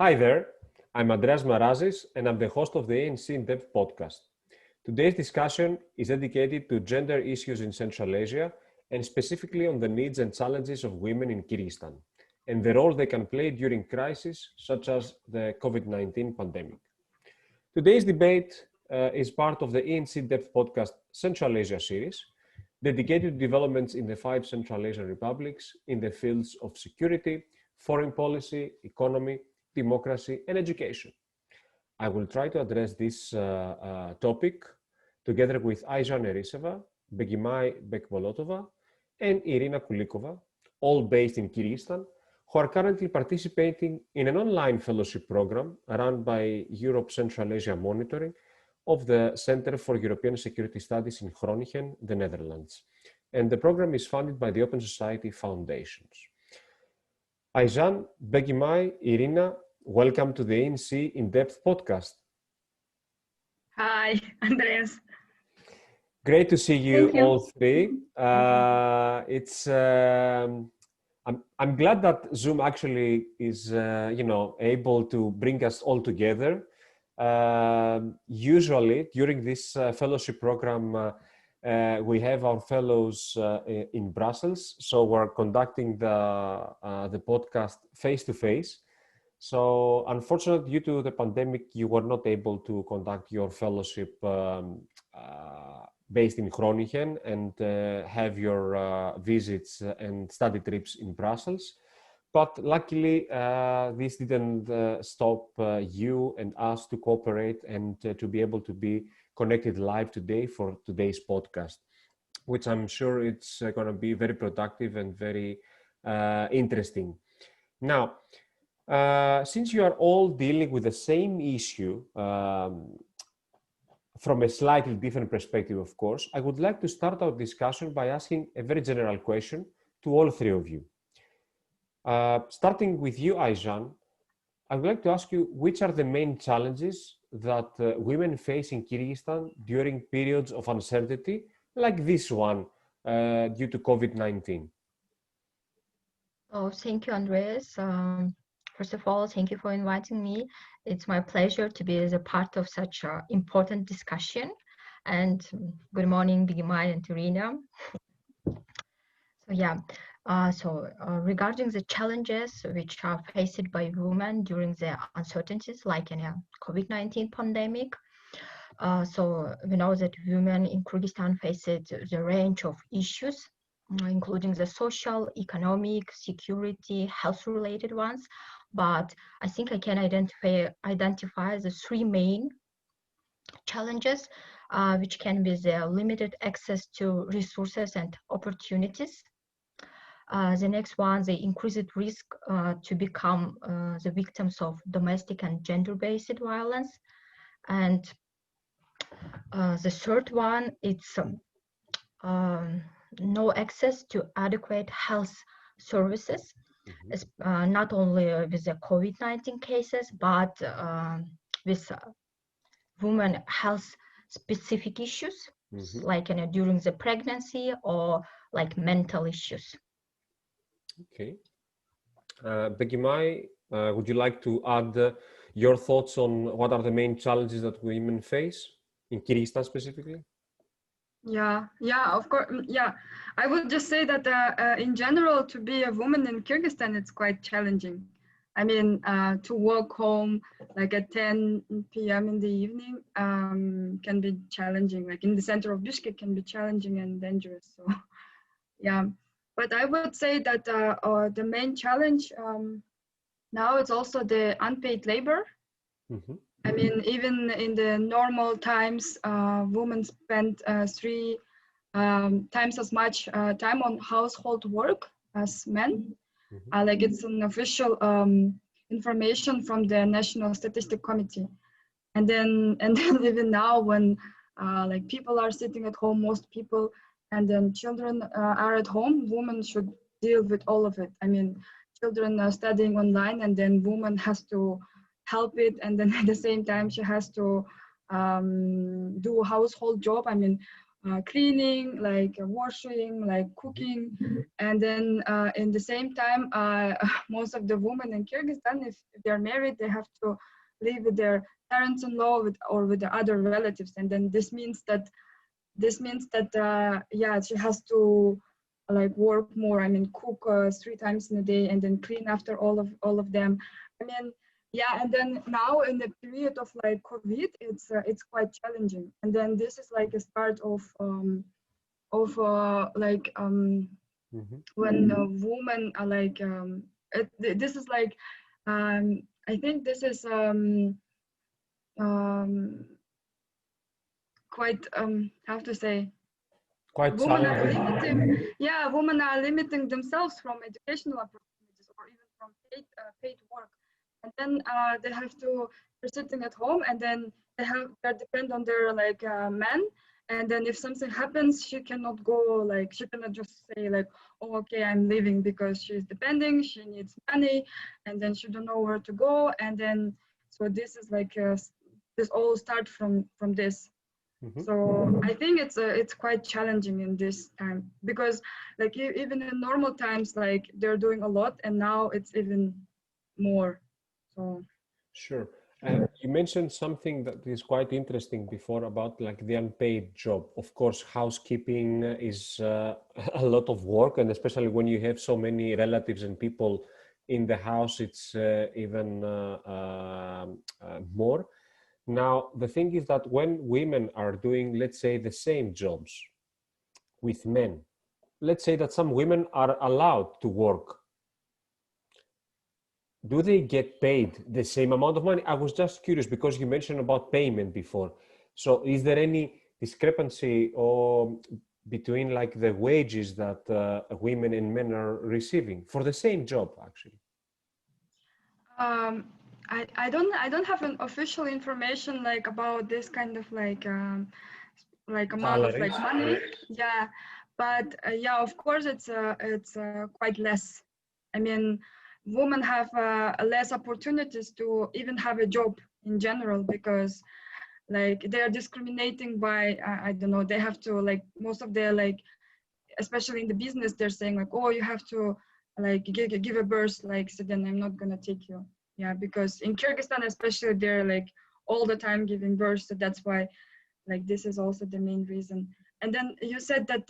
Hi there, I'm Andreas Marazis and I'm the host of the ENC In-Depth podcast. Today's discussion is dedicated to gender issues in Central Asia and specifically on the needs and challenges of women in Kyrgyzstan and the role they can play during crises such as the COVID-19 pandemic. Today's debate is part of the ENC In-Depth podcast Central Asia series, dedicated to developments in the 5 Central Asian republics in the fields of security, foreign policy, economy, democracy, and education. I will try to address this topic together with Aizhan Erisheva, Begimai Bekbolotova, and Irina Kulikova, all based in Kyrgyzstan, who are currently participating in an online fellowship program run by Europe Central Asia Monitoring of the Center for European Security Studies in Groningen, the Netherlands. And the program is funded by the Open Society Foundations. Aizhan, Begimai, Irina, welcome to the ENC In-Depth podcast. Hi, Andreas. Great to see you all three. I'm glad that Zoom actually is, able to bring us all together. Usually during this fellowship program, we have our fellows in Brussels, so we're conducting the podcast face to face. So unfortunately, due to the pandemic, you were not able to conduct your fellowship based in Groningen and have your visits and study trips in Brussels. But luckily, this didn't stop you and us to cooperate and to be able to be connected live today for today's podcast, which I'm sure it's going to be very productive and very interesting. Now, since you are all dealing with the same issue, from a slightly different perspective, of course, I would like to start our discussion by asking a very general question to all three of you. Starting with you, Aizhan, I would like to ask you, which are the main challenges that women face in Kyrgyzstan during periods of uncertainty, like this one, due to COVID-19? Oh, thank you, Andreas. First of all, thank you for inviting me. It's my pleasure to be as a part of such an important discussion. And good morning, Begimai and Irina. Regarding the challenges which are faced by women during the uncertainties, like in a COVID-19 pandemic, we know that women in Kyrgyzstan face the range of issues, including the social, economic, security, health-related ones. But I think I can identify the 3 main challenges, which can be the limited access to resources and opportunities. The next one, the increased risk to become the victims of domestic and gender-based violence. And the third one, it's no access to adequate health services, not only with the COVID-19 cases, but with women health specific issues, like during the pregnancy or like mental issues. Okay. Begimai, would you like to add your thoughts on what are the main challenges that women face in Kyrgyzstan specifically? Yeah, of course. Yeah, I would just say that in general, to be a woman in Kyrgyzstan, it's quite challenging. I mean, to walk home like at 10 p.m. in the evening can be challenging. Like in the center of Bishkek can be challenging and dangerous. So, yeah. But I would say that the main challenge now is also the unpaid labor. I mean, even in the normal times, women spend 3 times as much time on household work as men. Like it's an official information from the National Statistic Committee. And then even now, when like people are sitting at home, most people, and then children are at home, women should deal with all of it. I mean, children are studying online, and then woman has to help it, and then at the same time she has to do a household job. I mean, cleaning, like washing, like cooking, and then in the same time, most of the women in Kyrgyzstan, if they're married, they have to live with their parents-in-law or with the other relatives, and then this means that yeah, she has to like work more. I mean, cook 3 times in a day and then clean after all of them. I mean, yeah, and then now in the period of like COVID, it's quite challenging. And then this is like a start of when women are like this is like I think this is quite how to say, quite women are challenging. limiting, yeah, women are limiting themselves from educational opportunities or even from paid work, and then they have to, they're sitting at home, and then they depend on their like men, and then if something happens, she cannot go, like she cannot just say like, oh okay, I'm leaving, because she's depending, she needs money, and then she don't know where to go, and then so this is like this all start from this. So I think it's quite challenging in this time, because like even in normal times, like they're doing a lot, and now it's even more. So Sure. You mentioned something that is quite interesting before about like the unpaid job. Of course, housekeeping is a lot of work, and especially when you have so many relatives and people in the house, it's even more. Now, the thing is that when women are doing, let's say, the same jobs with men, let's say that some women are allowed to work. Do they get paid the same amount of money? I was just curious because you mentioned about payment before. So is there any discrepancy or between like the wages that women and men are receiving for the same job, actually? I don't have an official information like about this kind of like amount of like money. Yeah, but yeah, of course it's quite less. I mean, women have less opportunities to even have a job in general, because like they're discriminating by I don't know, they have to like, most of their like, especially in the business, they're saying like, oh, you have to like give a birth, like, so then I'm not gonna take you. Yeah, because in Kyrgyzstan especially, they're like all the time giving birth, so that's why like this is also the main reason. And then you said that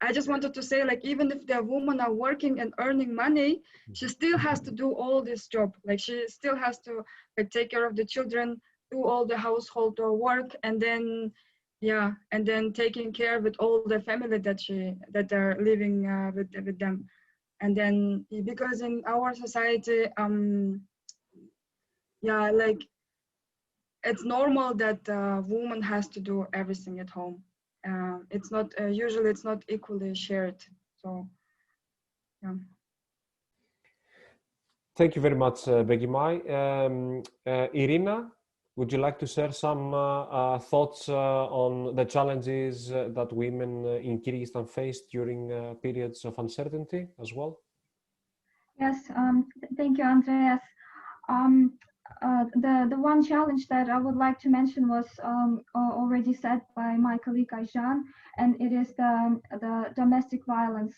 I just wanted to say, like, even if the women are working and earning money, she still has to do all this job. Like she still has to like take care of the children, do all the household work, and then yeah, and then taking care with all the family that are living with them. And then because in our society, yeah, like it's normal that woman has to do everything at home. It's not usually it's not equally shared. So yeah. Thank you very much, Begimai. Irina, would you like to share some thoughts on the challenges that women in Kyrgyzstan face during periods of uncertainty as well? Yes, thank you, Andreas. The one challenge that I would like to mention was already said by my colleague Aizhan, and it is the domestic violence.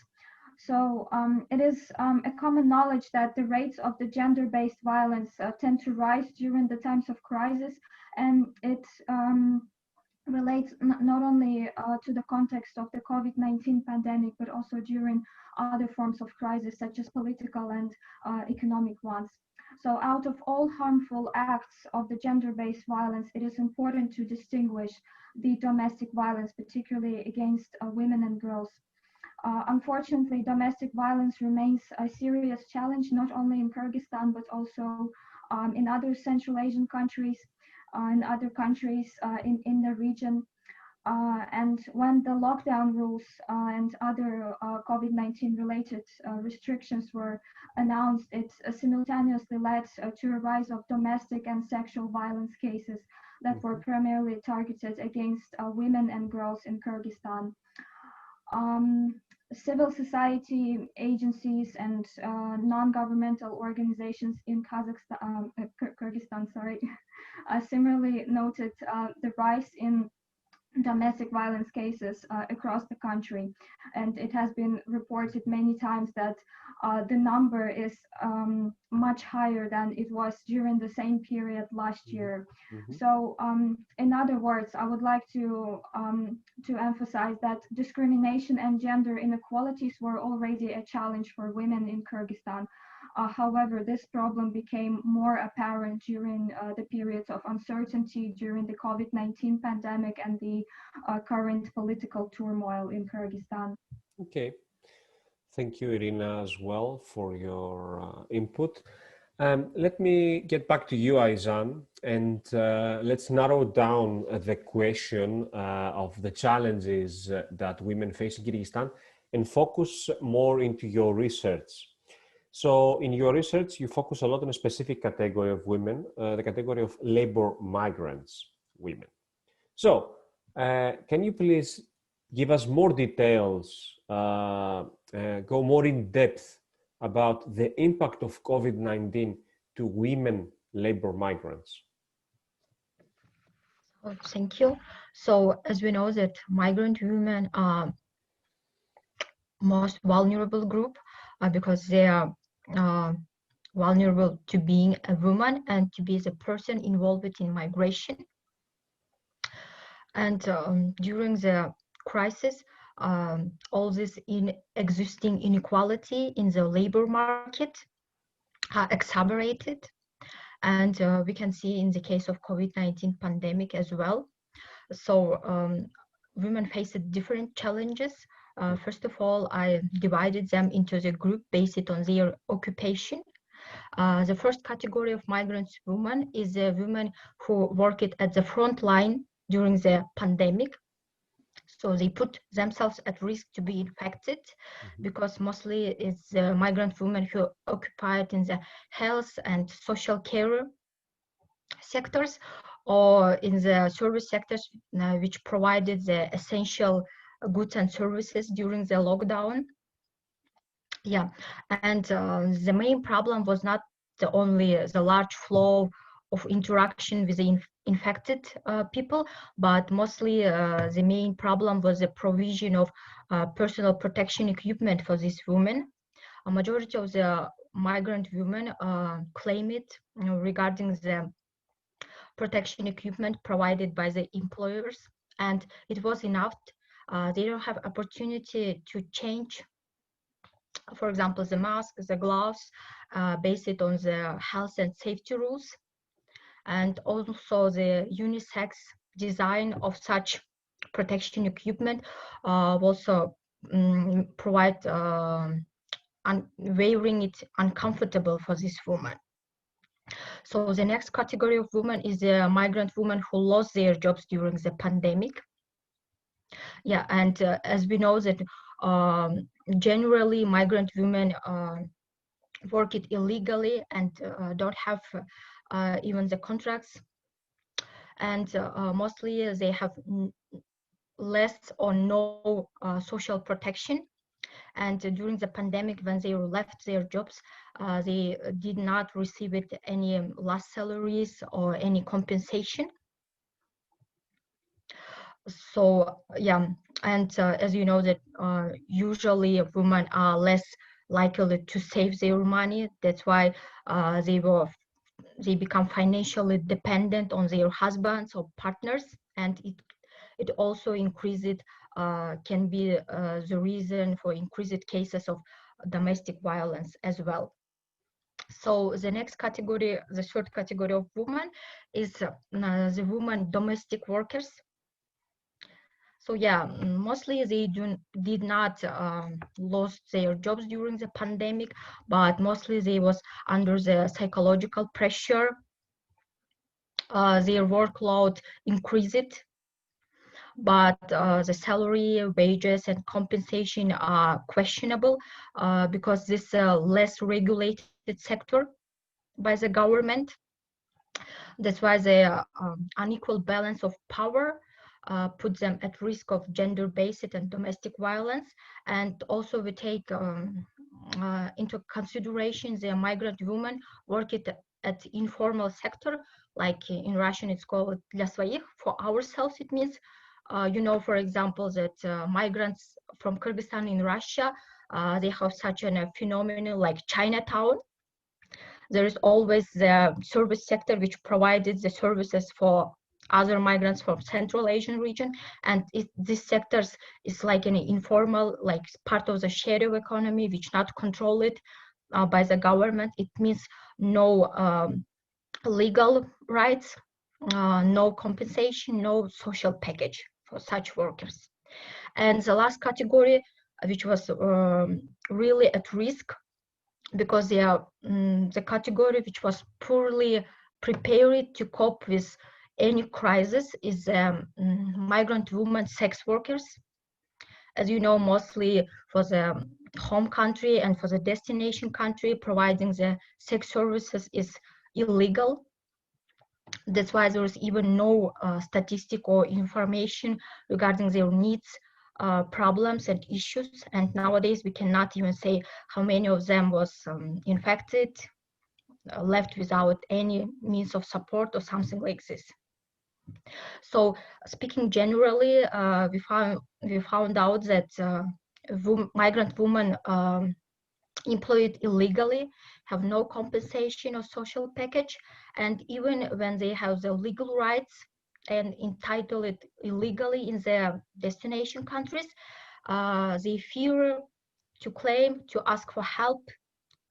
So it is a common knowledge that the rates of the gender-based violence tend to rise during the times of crisis, and it relates not only to the context of the COVID-19 pandemic, but also during other forms of crisis, such as political and economic ones. So out of all harmful acts of the gender-based violence, it is important to distinguish the domestic violence, particularly against women and girls. Unfortunately, domestic violence remains a serious challenge, not only in Kyrgyzstan, but also in other Central Asian countries, in other countries in the region. And when the lockdown rules and other COVID-19 related restrictions were announced, it simultaneously led to a rise of domestic and sexual violence cases that were primarily targeted against women and girls in Kyrgyzstan. Civil society agencies and non-governmental organizations in Kyrgyzstan, similarly noted the rise in domestic violence cases across the country. And it has been reported many times that the number is much higher than it was during the same period last year. So in other words, I would like to emphasize that discrimination and gender inequalities were already a challenge for women in Kyrgyzstan. However, this problem became more apparent during the periods of uncertainty during the COVID-19 pandemic and the current political turmoil in Kyrgyzstan. Okay. Thank you, Irina, as well for your input. Let me get back to you, Aizhan, and let's narrow down the question of the challenges that women face in Kyrgyzstan and focus more into your research. So in your research, you focus a lot on a specific category of women, the category of labor migrants women. So can you please give us more details, go more in depth about the impact of COVID-19 to women labor migrants? Oh, thank you. So as we know that migrant women are most vulnerable group because they are vulnerable to being a woman and to be the person involved in migration. And during the crisis, all this existing inequality in the labor market are exacerbated. And we can see in the case of COVID-19 pandemic as well. So women faced different challenges. First of all, I divided them into the group based on their occupation. The first category of migrant women is the women who worked at the front line during the pandemic. So they put themselves at risk to be infected because mostly it's migrant women who occupied in the health and social care sectors or in the service sectors which provided the essential goods and services during the lockdown. Yeah, and the main problem was not only the large flow of interaction with the infected people, but mostly the main problem was the provision of personal protection equipment for these women. A majority of the migrant women claim it regarding the protection equipment provided by the employers, and it was enough. They don't have opportunity to change, for example, the mask, the gloves, based on the health and safety rules. And also the unisex design of such protection equipment also provide wearing it uncomfortable for this woman. So the next category of women is the migrant women who lost their jobs during the pandemic. Yeah, and as we know that generally migrant women work it illegally and don't have even the contracts, and mostly they have less or no social protection. And during the pandemic, when they left their jobs, they did not receive any last salaries or any compensation. So yeah, and as you know that usually women are less likely to save their money. That's why they become financially dependent on their husbands or partners, and it also increased can be the reason for increased cases of domestic violence as well. So the next category, the third category of women, is the women domestic workers. So yeah, mostly they did not lost their jobs during the pandemic, but mostly they was under the psychological pressure. Their workload increased, but the salary, wages, and compensation are questionable because this less regulated sector by the government. That's why the unequal balance of power put them at risk of gender-based and domestic violence. And also we take into consideration the migrant women work at informal sector, like in Russian it's called для своих, for ourselves it means You know, for example, that migrants from Kyrgyzstan in Russia, they have such a phenomenon like Chinatown. There is always the service sector which provided the services for other migrants from Central Asian region, and this sectors is like an informal, like part of the shadow economy, which not controlled by the government. It means no legal rights, no compensation, no social package for such workers. And the last category, which was really at risk, because they are the category which was poorly prepared to cope with any crisis, is migrant women sex workers. As you know, mostly for the home country and for the destination country, providing the sex services is illegal. That's why there is even no statistic or information regarding their needs, problems and issues. And nowadays we cannot even say how many of them was infected, left without any means of support or something like this. So speaking generally, we found out that migrant women employed illegally have no compensation or social package, and even when they have the legal rights and entitled illegally in their destination countries, they fear to claim, to ask for help,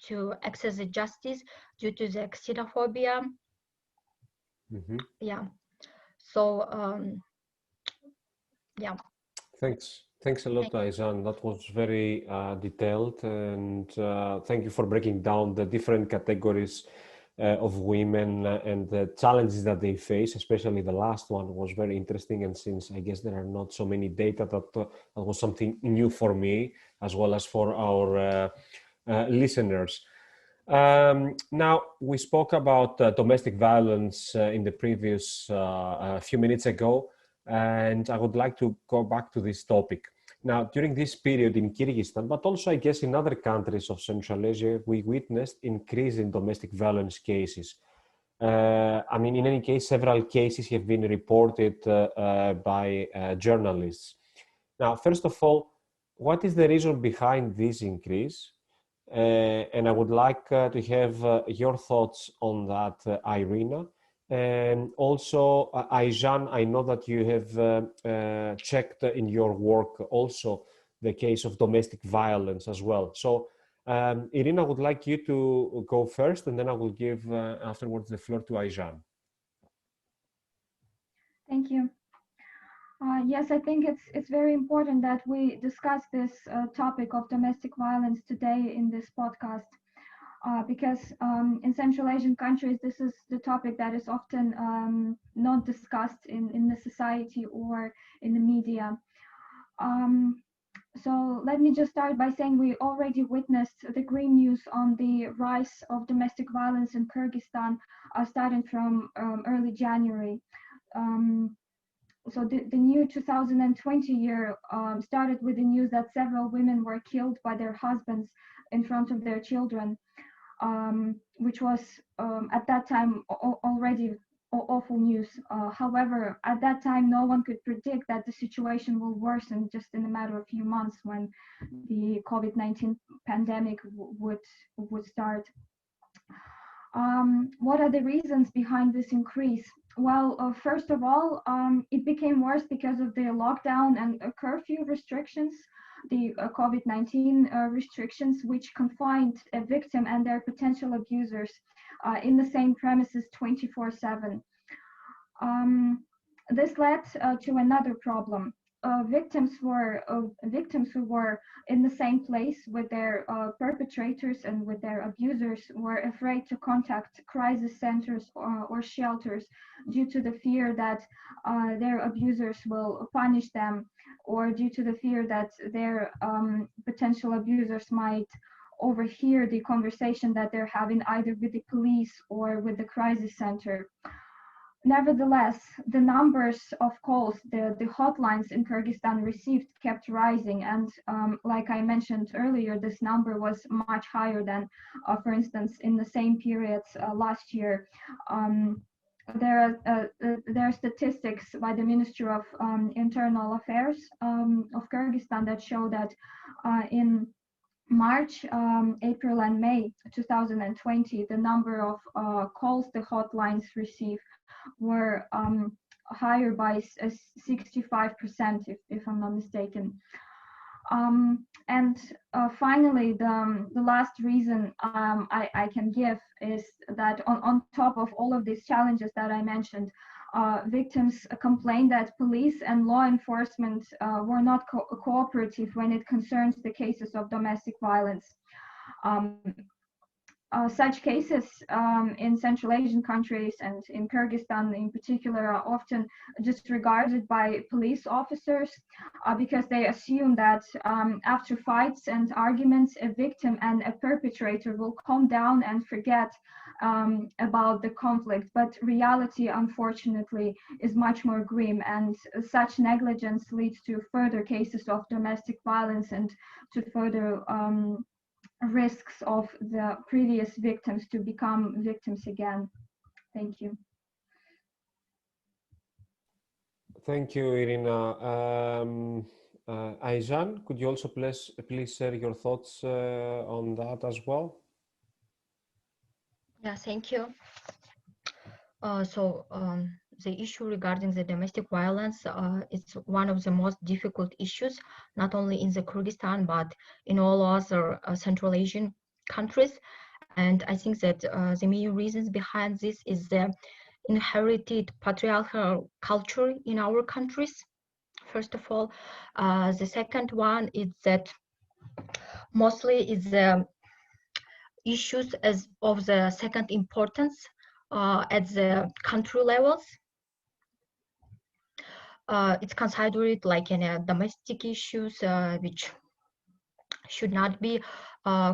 to access the justice due to the xenophobia. Yeah. So yeah. Thanks a lot, Aizhan. That was very detailed, and thank you for breaking down the different categories of women and the challenges that they face. Especially the last one was very interesting, and since I guess there are not so many data, that was something new for me as well as for our listeners. Now, we spoke about domestic violence in the previous few minutes ago, and I would like to go back to this topic. Now, during this period in Kyrgyzstan, but also I guess in other countries of Central Asia, we witnessed increase in domestic violence cases. I mean, in any case, several cases have been reported by journalists. Now, first of all, what is the reason behind this increase? And I would like to have your thoughts on that, Irina. And also, Aizhan, I know that you have checked in your work also the case of domestic violence as well. So, Irina, I would like you to go first, and then I will give afterwards the floor to Aizhan. Thank you. Yes, I think it's very important that we discuss this topic of domestic violence today in this podcast, because in Central Asian countries, this is the topic that is often not discussed in the society or in the media. So let me just start by saying we already witnessed the green news on the rise of domestic violence in Kyrgyzstan starting from early January. So the new 2020 year started with the news that several women were killed by their husbands in front of their children, which was at that time already awful news. However, at that time, no one could predict that the situation will worsen just in a matter of a few months when the COVID-19 pandemic would start. What are the reasons behind this increase? Well, first of all, it became worse because of the lockdown and curfew restrictions, the COVID-19 restrictions, which confined a victim and their potential abusers in the same premises 24/7. This led to another problem. Victims who were in the same place with their perpetrators and with their abusers were afraid to contact crisis centers or shelters due to the fear that their abusers will punish them, or due to the fear that their potential abusers might overhear the conversation that they're having either with the police or with the crisis center. Nevertheless, the numbers of calls, the hotlines in Kyrgyzstan received kept rising. And like I mentioned earlier, this number was much higher than, for instance, in the same periods last year. there are statistics by the Ministry of Internal Affairs of Kyrgyzstan that show that in March, April, and May 2020, the number of calls the hotlines receive were higher by 65%, if I'm not mistaken. And finally, the last reason I can give is that on top of all of these challenges that I mentioned, victims complained that police and law enforcement were not cooperative when it concerns the cases of domestic violence. Such cases in Central Asian countries and in Kyrgyzstan in particular are often disregarded by police officers because they assume that after fights and arguments, a victim and a perpetrator will calm down and forget about the conflict. But reality, unfortunately, is much more grim, and such negligence leads to further cases of domestic violence and to further risks of the previous victims to become victims again. Thank you. Thank you, Irina. Aizhan, could you also please share your thoughts on that as well? Yeah, thank you. The issue regarding the domestic violence is one of the most difficult issues, not only in the Kyrgyzstan, but in all other Central Asian countries. And I think that the main reasons behind this is the inherited patriarchal culture in our countries, first of all. The second one is that mostly it's the issues as of the second importance at the country levels. It's considered like domestic issues which should not be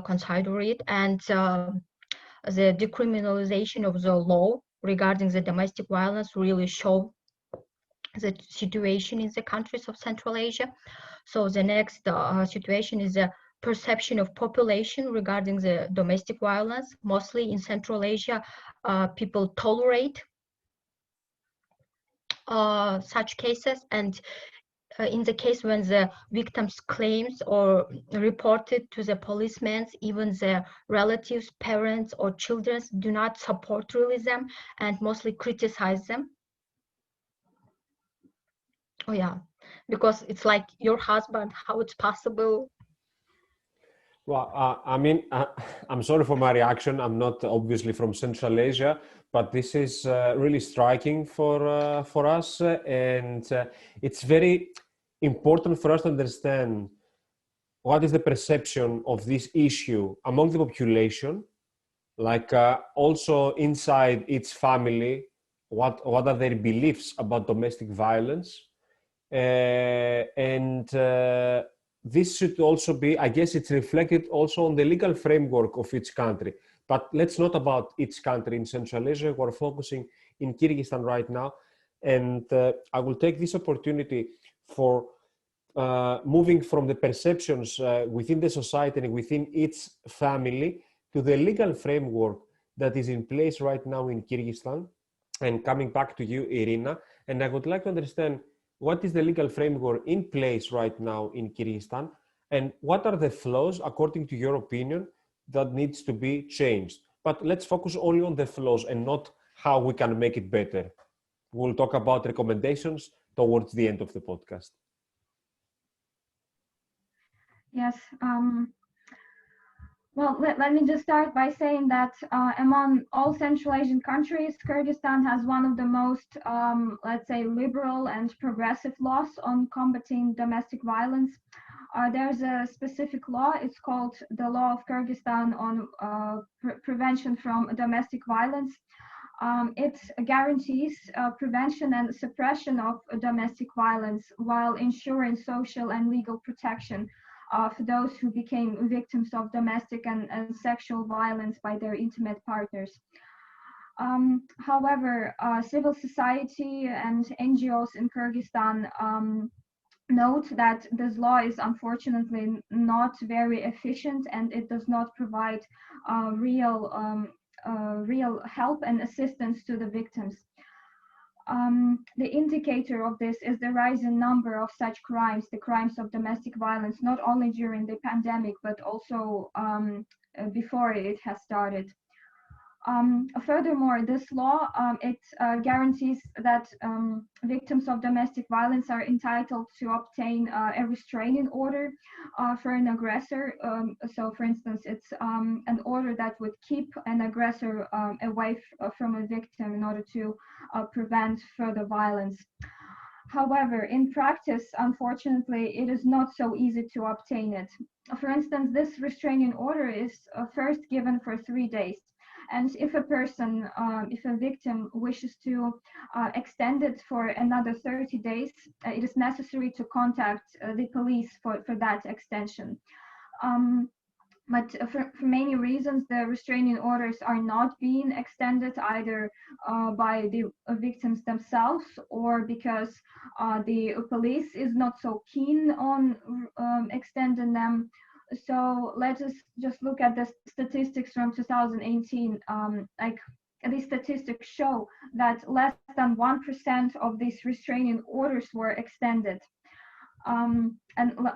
considered, and the decriminalization of the law regarding the domestic violence really show the situation in the countries of Central Asia. So the next situation is the perception of population regarding the domestic violence. Mostly in Central Asia, people tolerate such cases, and in the case when the victims claims or reported to the policemen, even the relatives, parents, or children do not support really them and mostly criticize them. Oh yeah, because it's like your husband, how it's possible? Well, I mean, I'm sorry for my reaction. I'm not obviously from Central Asia, but this is really striking for us, and it's very important for us to understand what is the perception of this issue among the population, like also inside its family, what are their beliefs about domestic violence, and this should also be, I guess it's reflected also on the legal framework of each country. But let's not about each country in Central Asia. We're focusing in Kyrgyzstan right now. And I will take this opportunity for moving from the perceptions within the society and within its family to the legal framework that is in place right now in Kyrgyzstan. And coming back to you, Irina, and I would like to understand what is the legal framework in place right now in Kyrgyzstan, and what are the flaws, according to your opinion, that needs to be changed? But let's focus only on the flaws and not how we can make it better. We'll talk about recommendations towards the end of the podcast. Yes. Well, let me just start by saying that among all Central Asian countries, Kyrgyzstan has one of the most, let's say, liberal and progressive laws on combating domestic violence. There's a specific law, it's called the Law of Kyrgyzstan on Prevention from Domestic Violence. It guarantees prevention and suppression of domestic violence while ensuring social and legal protection for those who became victims of domestic and sexual violence by their intimate partners. However, civil society and NGOs in Kyrgyzstan note that this law is unfortunately not very efficient, and it does not provide real real help and assistance to the victims. The indicator of this is the rising number of such crimes, the crimes of domestic violence, not only during the pandemic, but also before it has started. Furthermore, this law, it guarantees that victims of domestic violence are entitled to obtain a restraining order for an aggressor. So, for instance, it's an order that would keep an aggressor away from a victim in order to prevent further violence. However, in practice, unfortunately, it is not so easy to obtain it. For instance, this restraining order is first given for 3 days. And if a person, if a victim wishes to extend it for another 30 days, it is necessary to contact the police for that extension. But for many reasons, the restraining orders are not being extended either by the victims themselves or because the police is not so keen on extending them. So let us just look at the statistics from 2018. Like these statistics show that less than 1% of these restraining orders were extended. And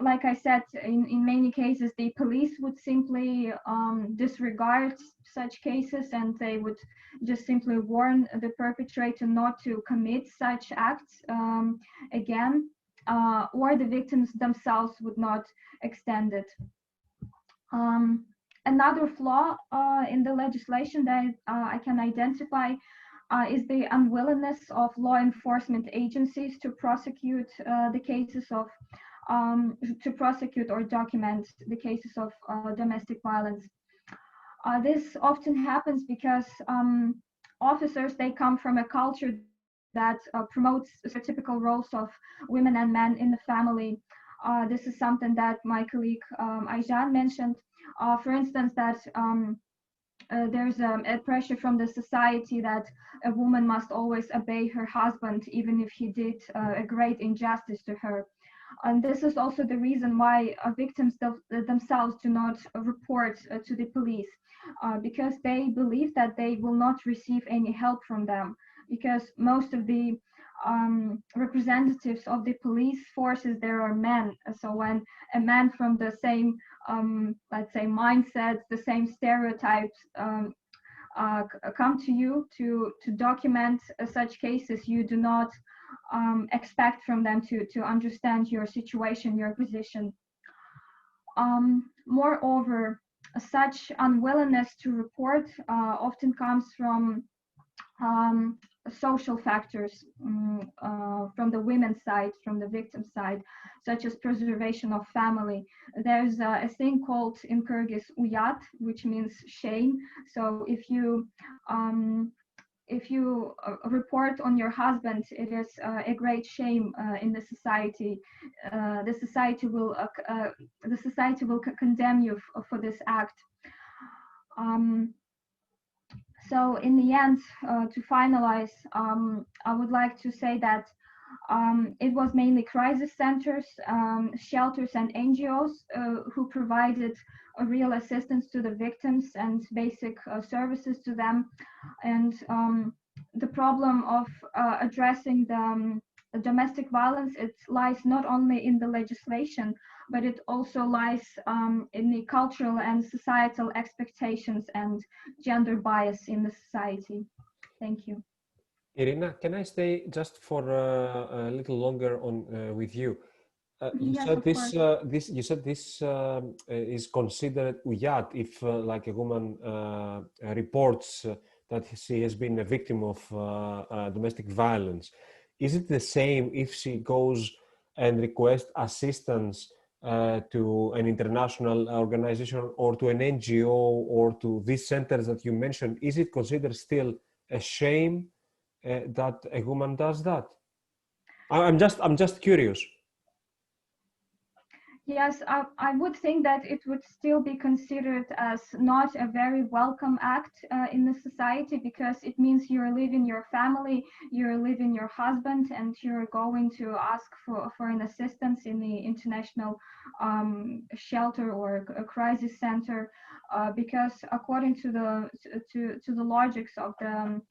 like I said, in many cases, the police would simply disregard such cases, and they would just simply warn the perpetrator not to commit such acts again, or the victims themselves would not extend it. Another flaw in the legislation that I can identify is the unwillingness of law enforcement agencies to prosecute the cases of to prosecute or document the cases of domestic violence. This often happens because officers, they come from a culture that promotes stereotypical roles of women and men in the family. This is something that my colleague Aizhan mentioned. For instance, that there's a pressure from the society that a woman must always obey her husband, even if he did a great injustice to her. And this is also the reason why victims themselves do not report to the police, because they believe that they will not receive any help from them, because most of the representatives of the police forces, there are men. So when a man from the same, let's say, mindset, the same stereotypes come to you to document such cases, you do not expect from them to understand your situation, your position. Moreover, such unwillingness to report often comes from social factors, from the women's side, from the victim side, such as preservation of family. There's a thing called in Kyrgyz uyat, which means shame. So if you report on your husband, it is a great shame in the society. The society will condemn you for this act. So in the end, to finalize, I would like to say that it was mainly crisis centers, shelters and NGOs who provided a real assistance to the victims and basic services to them. And the problem of addressing the domestic violence, it lies not only in the legislation, but it also lies in the cultural and societal expectations and gender bias in the society. Thank you. Irina, can I stay just for a little longer on with you? You Yes, said this, you said this is considered uyat if like a woman reports that she has been a victim of domestic violence. Is it the same if she goes and requests assistance to an international organization or to an NGO or to these centers that you mentioned? Is it considered still a shame that a woman does that? I'm just curious. Yes, I would think that it would still be considered as not a very welcome act in the society, because it means you're leaving your family, you're leaving your husband, and you're going to ask for an assistance in the international shelter or a crisis center, because according to the logics of the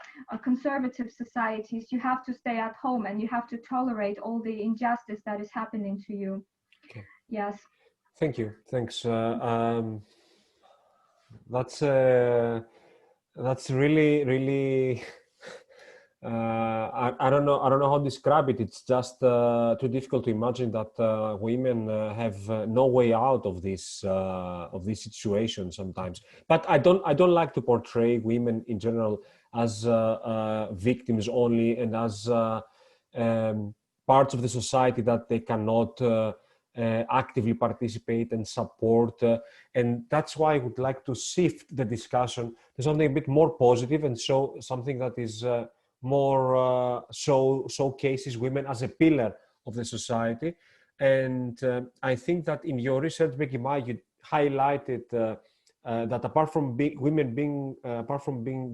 conservative societies, you have to stay at home and you have to tolerate all the injustice that is happening to you. Okay. Yes. Thank you. Thanks. That's really, really. I don't know. I don't know how to describe it. It's just too difficult to imagine that women have no way out of this situation sometimes. But I don't like to portray women in general as victims only, and as parts of the society that they cannot actively participate and support. And that's why I would like to shift the discussion to something a bit more positive, and show something that is more showcases women as a pillar of the society. And I think that in your research, Begimai, you highlighted that apart from women being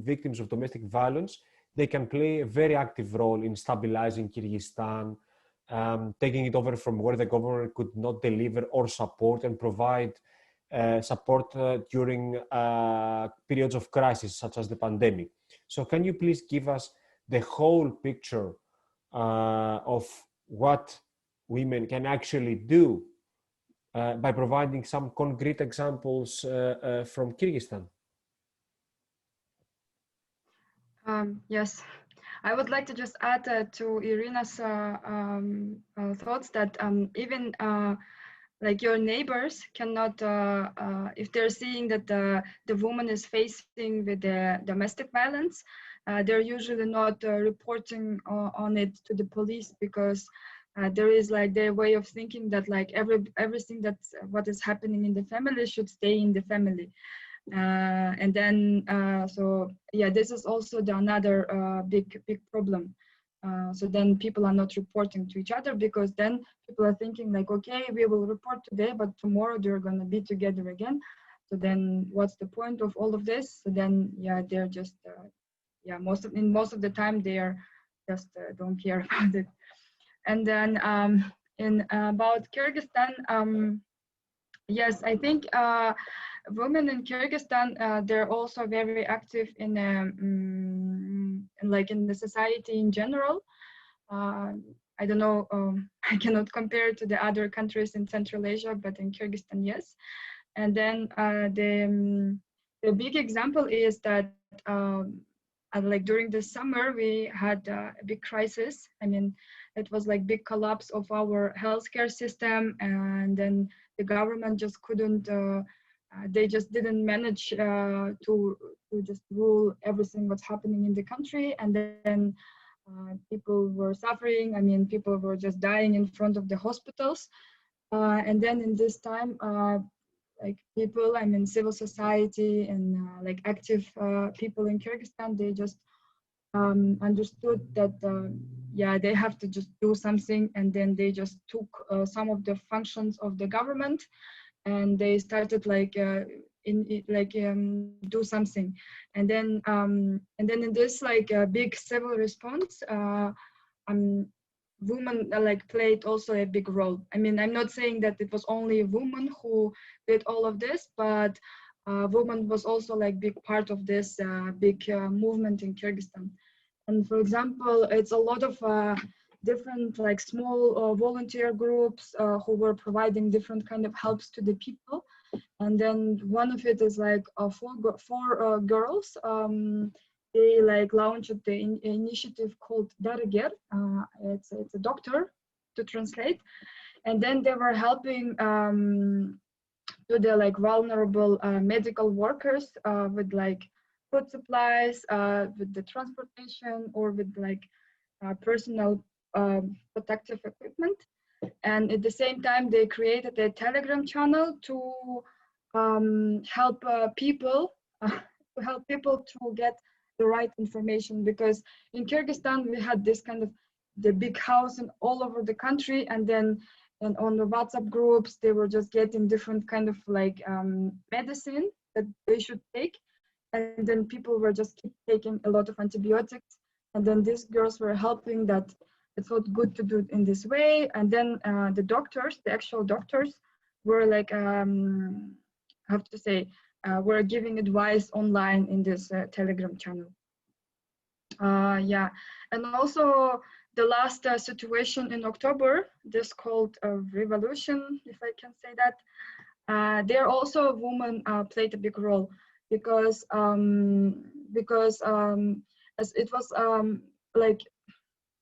victims of domestic violence, they can play a very active role in stabilizing Kyrgyzstan, taking it over from where the government could not deliver or support, and provide support during periods of crisis, such as the pandemic. So can you please give us the whole picture of what women can actually do by providing some concrete examples from Kyrgyzstan? Yes, I would like to just add to Irina's thoughts that even like your neighbors cannot, if they're seeing that the woman is facing with the domestic violence, they're usually not reporting on it to the police, because there is like their way of thinking that like everything that's what is happening in the family should stay in the family. And then so yeah, this is also another big problem. So then people are not reporting to each other, because then people are thinking like, okay, we will report today, but tomorrow they're going to be together again. So then what's the point of all of this? So then yeah, they're just yeah, most of the time they are just don't care about it. And then in about Kyrgyzstan, yes, I think women in Kyrgyzstan, they're also very active in like in the society in general. I don't know, I cannot compare it to the other countries in Central Asia, but in Kyrgyzstan, yes. And then the big example is that like during the summer, we had a big crisis. I mean, it was like big collapse of our healthcare system, and then the government just couldn't, they just didn't manage to just rule everything what's happening in the country. And then people were suffering. I mean, people were just dying in front of the hospitals. And then in this time, like people, I mean, civil society and like active people in Kyrgyzstan, they just understood that yeah, they have to just do something. And then they just took some of the functions of the government, and they started like do something. And then in this like big civil response, women like played also a big role. I mean, I'm not saying that it was only women who did all of this, but women was also like big part of this big movement in Kyrgyzstan. And for example, it's a lot of different like small volunteer groups who were providing different kind of helps to the people. And then one of it is like four girls. They like launched the initiative called Dariger. It's a doctor to translate. And then they were helping to the like vulnerable medical workers with like food supplies, with the transportation, or with like personal protective equipment. And at the same time, they created a Telegram channel to help people to get the right information. Because in Kyrgyzstan, we had this kind of the big house and all over the country, and then and on the WhatsApp groups, they were just getting different kind of like medicine that they should take. And then people were just keep taking a lot of antibiotics. And then these girls were helping that it felt good to do it in this way. And then the doctors, the actual doctors, were like, I have to say, were giving advice online in this Telegram channel. Yeah, and also the last situation in October, this called revolution, if I can say that, there also women played a big role because as it was like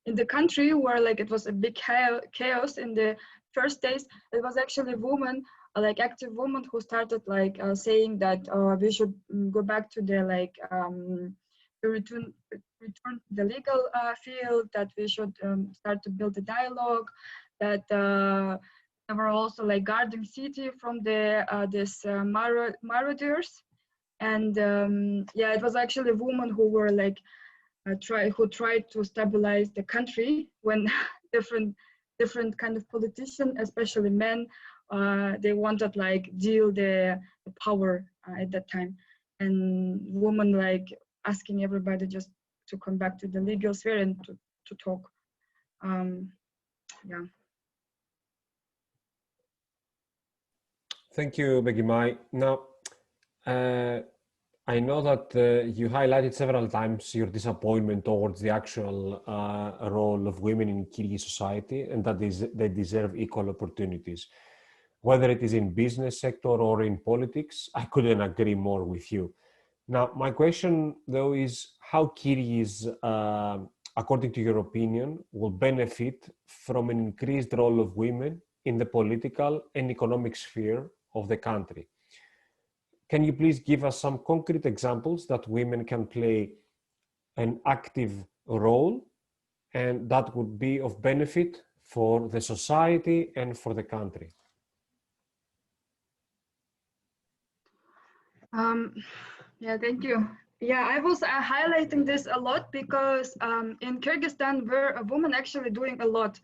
in the country where like it was a big chaos in the first days, it was actually women, like active women, who started like saying that we should go back to the like to return to the legal field, that we should start to build a dialogue, that they were also like guarding city from the marauders. And yeah, it was actually women who were like who tried to stabilize the country when different kind of politicians, especially men, they wanted like deal the power at that time, and women like asking everybody just to come back to the legal sphere and to talk. Yeah. Thank you, Begimai. Now, I know that you highlighted several times your disappointment towards the actual role of women in Kyrgyz society, and that they deserve equal opportunities. Whether it is in business sector or in politics, I couldn't agree more with you. Now, my question though is how Kyrgyz, according to your opinion, will benefit from an increased role of women in the political and economic sphere of the country. Can you please give us some concrete examples that women can play an active role and that would be of benefit for the society and for the country? Yeah, thank you. Yeah, I was highlighting this a lot because in Kyrgyzstan, we're a woman actually doing a lot.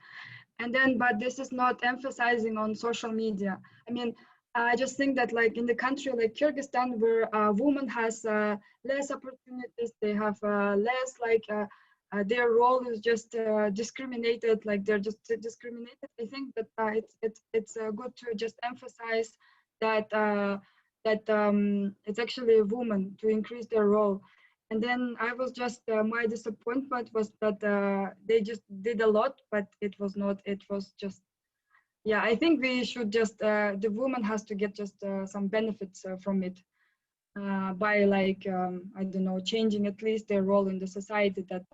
And then, but this is not emphasizing on social media. I mean, I just think that like in the country like Kyrgyzstan, where a woman has less opportunities, they have less like their role is just discriminated, like they're just discriminated. I think that it's good to just emphasize that it's actually a woman to increase their role. And then I was just, my disappointment was that they just did a lot, but it was not, it was just, yeah, I think we should just, the woman has to get just some benefits from it by like, I don't know, changing at least their role in the society, that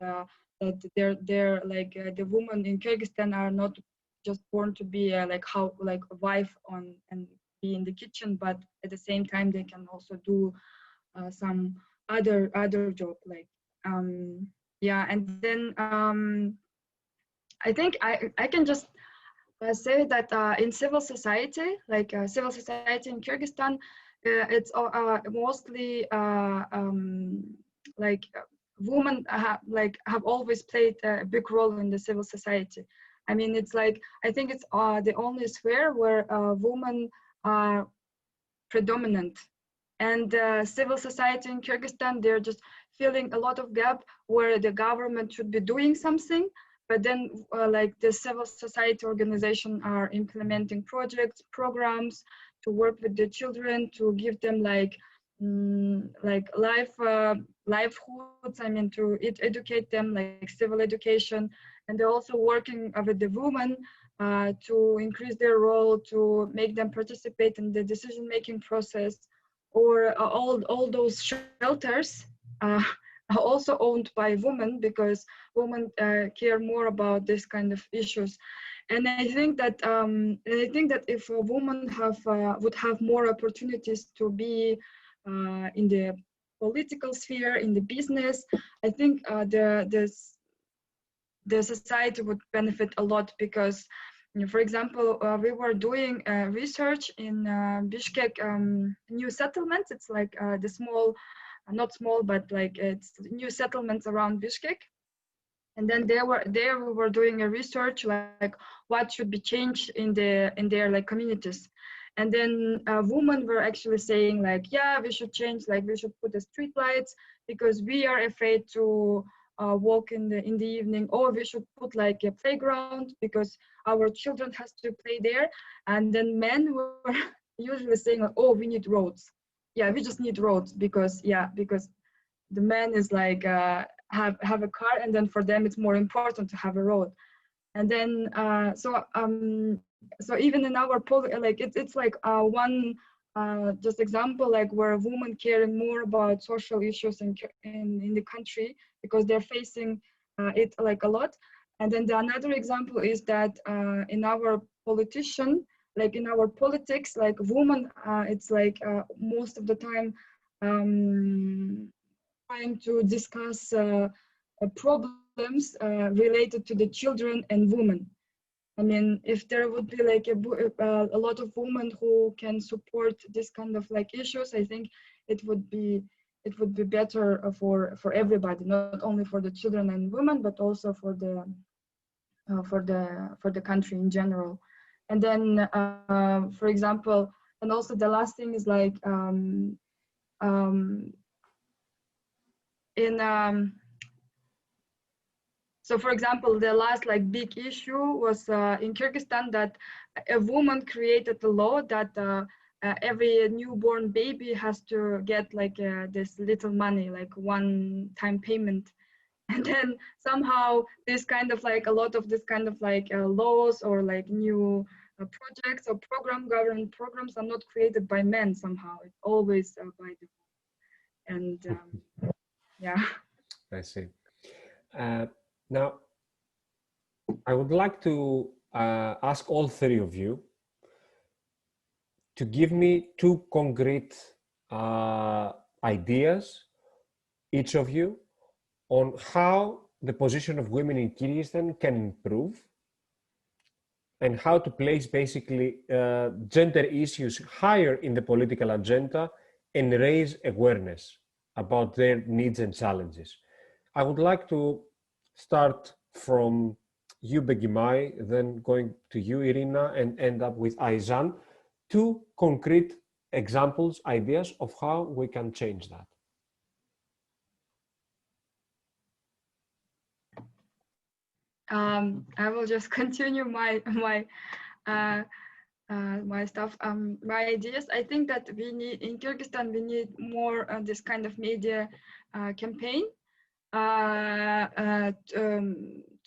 they're like, the women in Kyrgyzstan are not just born to be like how, like a wife on and be in the kitchen, but at the same time, they can also do some other job, like yeah. And then I think I can just say that in civil society, like civil society in Kyrgyzstan, it's mostly like women have always played a big role in the civil society. I mean, it's like, I think it's the only sphere where women are predominant. And civil society in Kyrgyzstan, they're just filling a lot of gap where the government should be doing something, but then like the civil society organization are implementing projects, programs to work with the children, to give them like livelihoods, I mean, to educate them, like civil education. And they're also working with the women to increase their role, to make them participate in the decision-making process. Or all those shelters are also owned by women, because women care more about this kind of issues. And I think that if a woman would have more opportunities to be in the political sphere, in the business, I think the society would benefit a lot. Because, for example, we were doing research in Bishkek new settlements. It's like the small, not small, but like it's new settlements around Bishkek. And then there we were doing a research like what should be changed in their like communities. And then women were actually saying like, yeah, we should change, like we should put the street lights because we are afraid to walk in the evening, or we should put like a playground because our children has to play there. And then men were usually saying like, oh, we need roads. Yeah, we just need roads because the man is like have a car, and then for them it's more important to have a road. And then so even in our like it's like one just example like where women caring more about social issues in the country because they're facing it like a lot. And then the another example is that in our politician, like in our politics, like women, it's like most of the time trying to discuss problems related to the children and women. I mean, if there would be like a lot of women who can support this kind of like issues, I think it would be better for everybody, not only for the children and women, but also for the country in general. And then, for example, and also the last thing is like so for example, the last like big issue was in Kyrgyzstan that a woman created a law that every newborn baby has to get like this little money, like one-time payment. And then somehow this kind of like a lot of this kind of like laws or like new projects or government programs are not created by men somehow. It's always by the women. And yeah. I see. Now, I would like to ask all three of you to give me two concrete ideas, each of you, on how the position of women in Kyrgyzstan can improve and how to place basically gender issues higher in the political agenda and raise awareness about their needs and challenges. I would like to start from you, Begimai, then going to you, Irina, and end up with Aizhan. Two concrete examples, ideas of how we can change that. I will just continue my stuff, my ideas. I think that we need in Kyrgyzstan, we need more this kind of media campaign to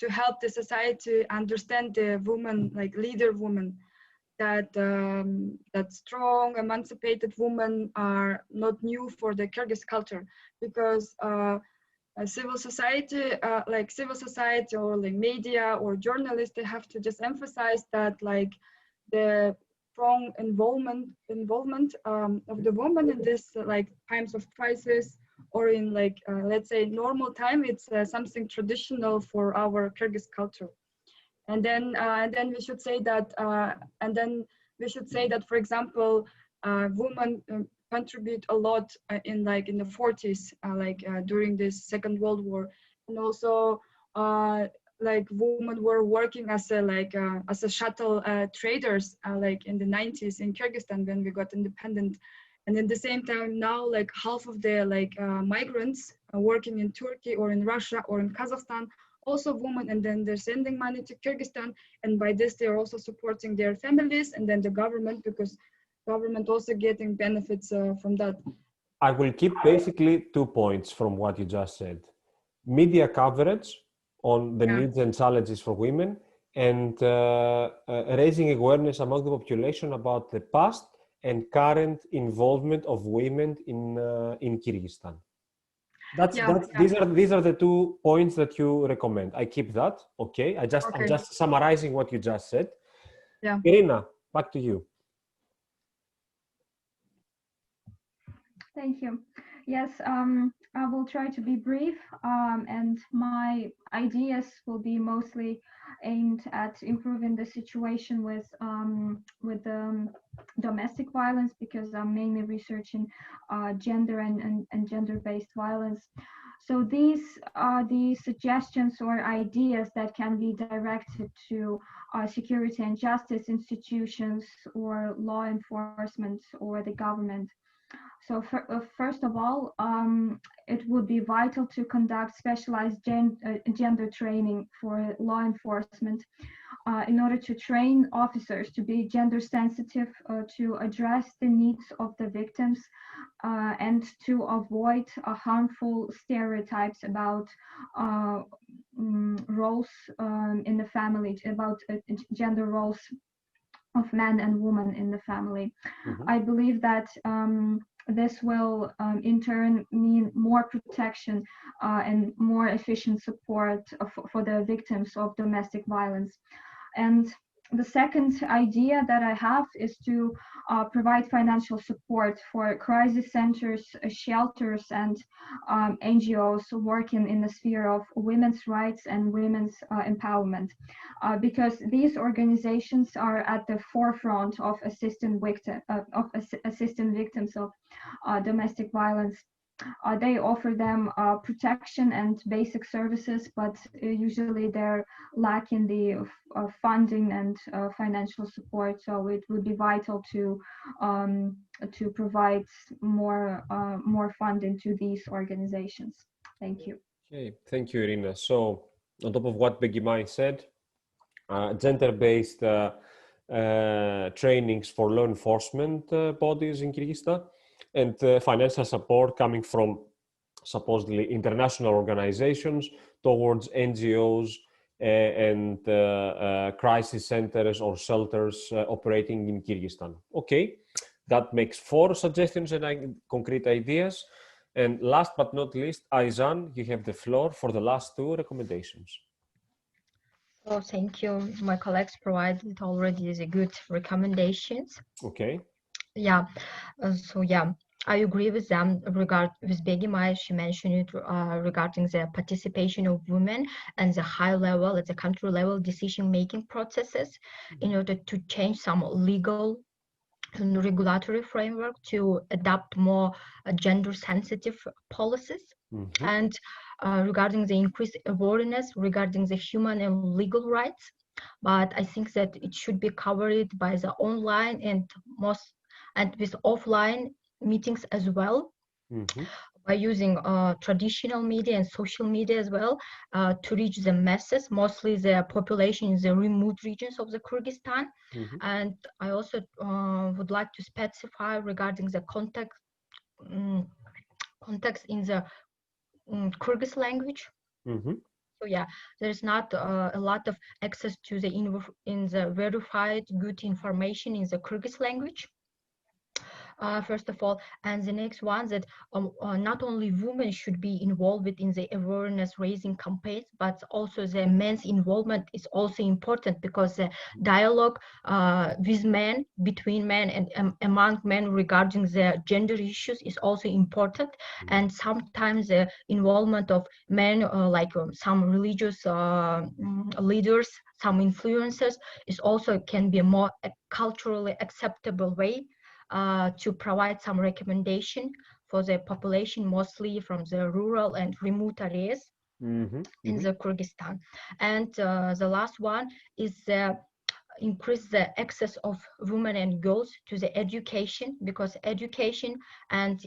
help the society understand the woman, like leader women, that that strong, emancipated women are not new for the Kyrgyz culture, because civil society or like media or journalists, they have to just emphasize that like the strong involvement of the woman in this like times of crisis, or in like let's say normal time, it's something traditional for our Kyrgyz culture. And then we should say that for example women contribute a lot in the 40s, during this Second World War, and also like women were working as a shuttle traders like in the 90s in Kyrgyzstan when we got independent. And at the same time now, like half of the migrants working in Turkey or in Russia or in Kazakhstan, also women, and then they're sending money to Kyrgyzstan, and by this they're also supporting their families and then the government, because government also getting benefits from that. I will keep basically 2 points from what you just said. Media coverage on the needs and challenges for women, and raising awareness among the population about the past and current involvement of women in Kyrgyzstan. These are the 2 points that you recommend. I keep that. Okay. I'm just summarizing what you just said. Yeah. Irina, back to you. Thank you. Yes, I will try to be brief, and my ideas will be mostly aimed at improving the situation with domestic violence, because I'm mainly researching gender and gender-based violence. So these are the suggestions or ideas that can be directed to security and justice institutions or law enforcement or the government. So first of all, it would be vital to conduct specialized gender training for law enforcement in order to train officers to be gender sensitive, to address the needs of the victims, and to avoid harmful stereotypes about roles in the family, about gender roles of men and women in the family. I believe that this will in turn mean more protection and more efficient support for the victims of domestic violence. And the second idea that I have is to provide financial support for crisis centers, shelters, and NGOs working in the sphere of women's rights and women's empowerment, because these organizations are at the forefront of assisting victims of domestic violence. They offer them protection and basic services, but usually they're lacking the funding and financial support. So it would be vital to provide more funding to these organizations. Thank you. Okay, thank you, Irina. So on top of what Begimai said, gender-based trainings for law enforcement bodies in Kyrgyzstan, and financial support coming from supposedly international organizations towards NGOs and crisis centers or shelters operating in Kyrgyzstan. Okay, that makes 4 suggestions and concrete ideas. And last but not least, Aizhan, you have the floor for the last 2 recommendations. Oh, thank you. My colleagues provided already the good recommendations. Okay. Yeah. I agree with them with Begimai. She mentioned it regarding the participation of women and the high level, at the country level, decision-making processes in order to change some legal and regulatory framework to adopt more gender-sensitive policies. And regarding the increased awareness regarding the human and legal rights. But I think that it should be covered by the online and with offline meetings as well, by using traditional media and social media as well to reach the masses, mostly the population in the remote regions of the Kyrgyzstan. And I also would like to specify regarding the context in the Kyrgyz language. So yeah, there's not a lot of access to the verified good information in the Kyrgyz language. First of all, and the next one, that not only women should be involved in the awareness raising campaigns, but also the men's involvement is also important, because the dialogue with men, between men and among men regarding the gender issues is also important. And sometimes the involvement of men, like some religious leaders, some influencers, is also can be a more culturally acceptable way to provide some recommendation for the population, mostly from the rural and remote areas in the Kyrgyzstan. And the last one is increase the access of women and girls to the education, because education and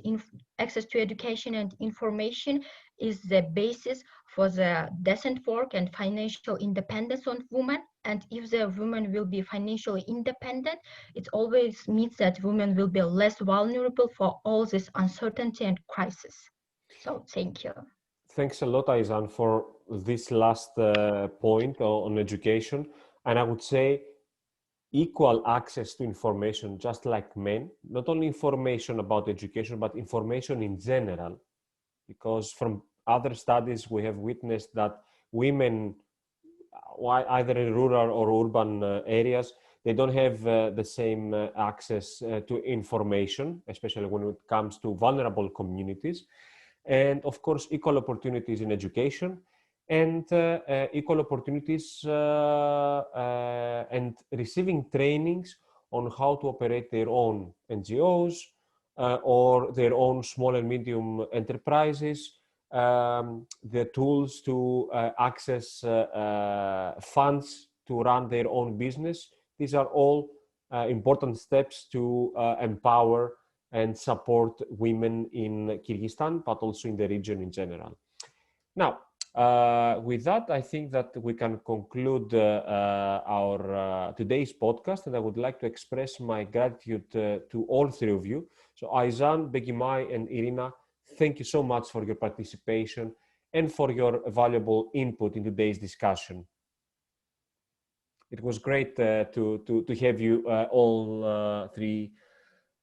access to education and information is the basis for the decent work and financial independence of women. And if the women will be financially independent, it always means that women will be less vulnerable for all this uncertainty and crisis. So thank you. Thanks a lot, Aizhan, for this last point on education. And I would say equal access to information, just like men, not only information about education, but information in general, because from other studies, we have witnessed that women, either in rural or urban areas, they don't have the same access to information, especially when it comes to vulnerable communities. And of course, equal opportunities in education, and equal opportunities and receiving trainings on how to operate their own NGOs or their own small and medium enterprises, the tools to access funds to run their own business. These are all important steps to empower and support women in Kyrgyzstan, but also in the region in general. Now, with that, I think that we can conclude our today's podcast, and I would like to express my gratitude to all three of you. So Aizhan, Begimai, and Irina, thank you so much for your participation and for your valuable input in today's discussion. It was great to have you all three,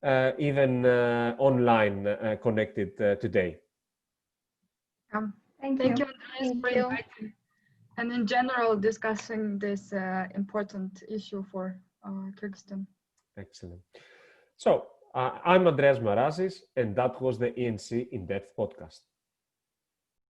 even online, connected today. Thank you, Andreas, for inviting, and in general discussing this important issue for Kyrgyzstan. Excellent. So I'm Andreas Marazis, and that was the ENC In-Depth podcast.